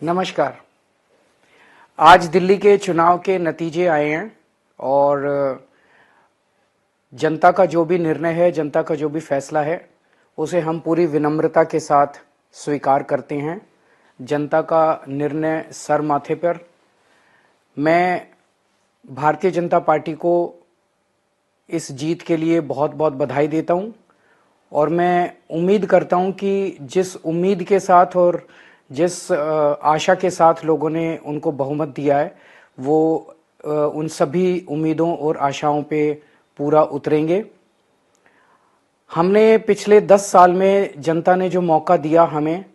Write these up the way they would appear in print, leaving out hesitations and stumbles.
नमस्कार। आज दिल्ली के चुनाव के नतीजे आए हैं और जनता का जो भी निर्णय है, जनता का जो भी फैसला है, उसे हम पूरी विनम्रता के साथ स्वीकार करते हैं। जनता का निर्णय सर माथे पर। मैं भारतीय जनता पार्टी को इस जीत के लिए बहुत बहुत बधाई देता हूं और मैं उम्मीद करता हूं कि जिस उम्मीद के साथ और जिस आशा के साथ लोगों ने उनको बहुमत दिया है, वो उन सभी उम्मीदों और आशाओं पे पूरा उतरेंगे। हमने पिछले 10 साल में जनता ने जो मौका दिया हमें,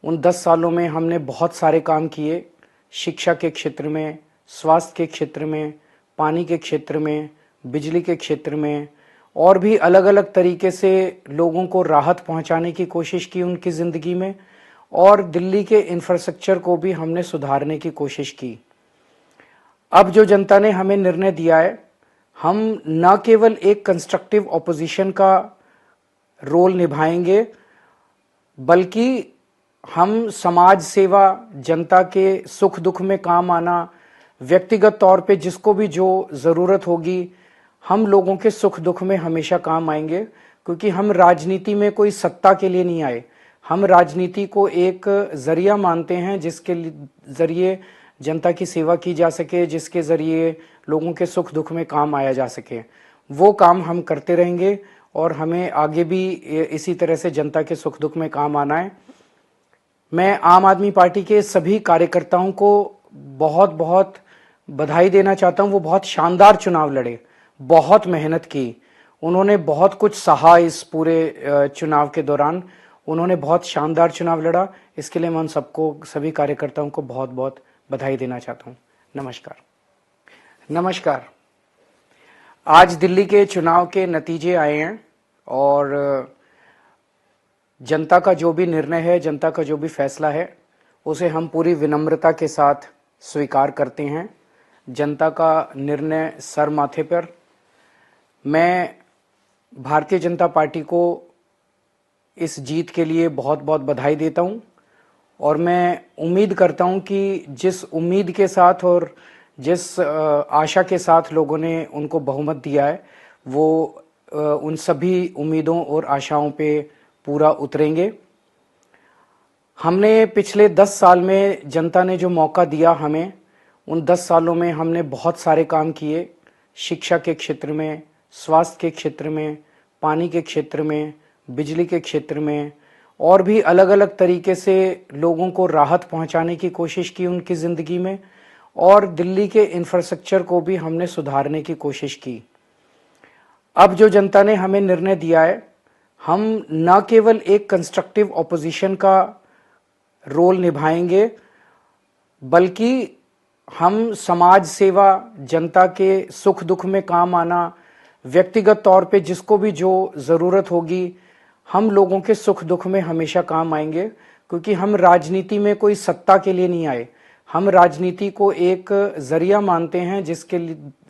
उन 10 सालों में हमने बहुत सारे काम किए। शिक्षा के क्षेत्र में, स्वास्थ्य के क्षेत्र में, पानी के क्षेत्र में, बिजली के क्षेत्र में और भी अलग अलग तरीके से लोगों को राहत पहुंचाने की कोशिश की उनकी ज़िंदगी में, और दिल्ली के इंफ्रास्ट्रक्चर को भी हमने सुधारने की कोशिश की। अब जो जनता ने हमें निर्णय दिया है, हम न केवल एक कंस्ट्रक्टिव ऑपोजिशन का रोल निभाएंगे, बल्कि हम समाज सेवा, जनता के सुख दुख में काम आना, व्यक्तिगत तौर पे जिसको भी जो ज़रूरत होगी, हम लोगों के सुख दुख में हमेशा काम आएंगे। क्योंकि हम राजनीति में कोई सत्ता के लिए नहीं आए, हम राजनीति को एक जरिया मानते हैं जिसके जरिए जनता की सेवा की जा सके, जिसके जरिए लोगों के सुख दुख में काम आया जा सके। वो काम हम करते रहेंगे और हमें आगे भी इसी तरह से जनता के सुख दुख में काम आना है। मैं आम आदमी पार्टी के सभी कार्यकर्ताओं को बहुत बहुत बधाई देना चाहता हूं। वो बहुत शानदार चुनाव लड़े, बहुत मेहनत की, उन्होंने बहुत कुछ सहा इस पूरे चुनाव के दौरान। उन्होंने बहुत शानदार चुनाव लड़ा। इसके लिए मैं उन सबको, सभी कार्यकर्ताओं को बहुत बहुत बधाई देना चाहता हूं। नमस्कार। आज दिल्ली के चुनाव के नतीजे आए हैं और जनता का जो भी निर्णय है, जनता का जो भी फैसला है, उसे हम पूरी विनम्रता के साथ स्वीकार करते हैं। जनता का निर्णय सर माथे पर। मैं भारतीय जनता पार्टी को इस जीत के लिए बहुत बहुत बधाई देता हूं और मैं उम्मीद करता हूं कि जिस उम्मीद के साथ और जिस आशा के साथ लोगों ने उनको बहुमत दिया है, वो उन सभी उम्मीदों और आशाओं पे पूरा उतरेंगे। हमने पिछले 10 साल में जनता ने जो मौका दिया हमें, उन 10 सालों में हमने बहुत सारे काम किए। शिक्षा के क्षेत्र में, स्वास्थ्य के क्षेत्र में, पानी के क्षेत्र में, बिजली के क्षेत्र में और भी अलग अलग तरीके से लोगों को राहत पहुंचाने की कोशिश की उनकी ज़िंदगी में, और दिल्ली के इंफ्रास्ट्रक्चर को भी हमने सुधारने की कोशिश की। अब जो जनता ने हमें निर्णय दिया है, हम न केवल एक कंस्ट्रक्टिव ऑपोजिशन का रोल निभाएंगे, बल्कि हम समाज सेवा, जनता के सुख दुख में काम आना, व्यक्तिगत तौर पे जिसको भी जो ज़रूरत होगी, हम लोगों के सुख दुख में हमेशा काम आएंगे। क्योंकि हम राजनीति में कोई सत्ता के लिए नहीं आए, हम राजनीति को एक जरिया मानते हैं जिसके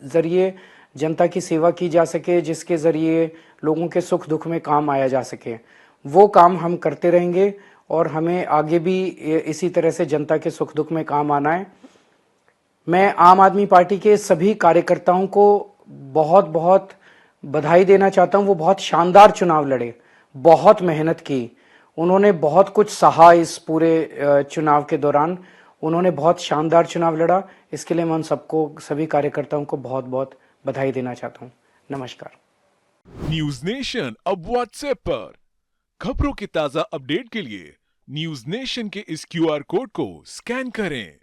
जरिए जनता की सेवा की जा सके, जिसके जरिए लोगों के सुख दुख में काम आया जा सके। वो काम हम करते रहेंगे और हमें आगे भी इसी तरह से जनता के सुख दुख में काम आना है। मैं आम आदमी पार्टी के सभी कार्यकर्ताओं को बहुत बहुत बधाई देना चाहता हूं। वो बहुत शानदार चुनाव लड़े, बहुत मेहनत की, उन्होंने बहुत कुछ सहा इस पूरे चुनाव के दौरान। उन्होंने बहुत शानदार चुनाव लड़ा। इसके लिए मैं उन सबको, सभी कार्यकर्ताओं को बहुत बहुत बधाई देना चाहता हूं। नमस्कार। न्यूज नेशन अब व्हाट्सएप पर खबरों की ताजा अपडेट के लिए न्यूज नेशन के इस क्यूआर कोड को स्कैन करें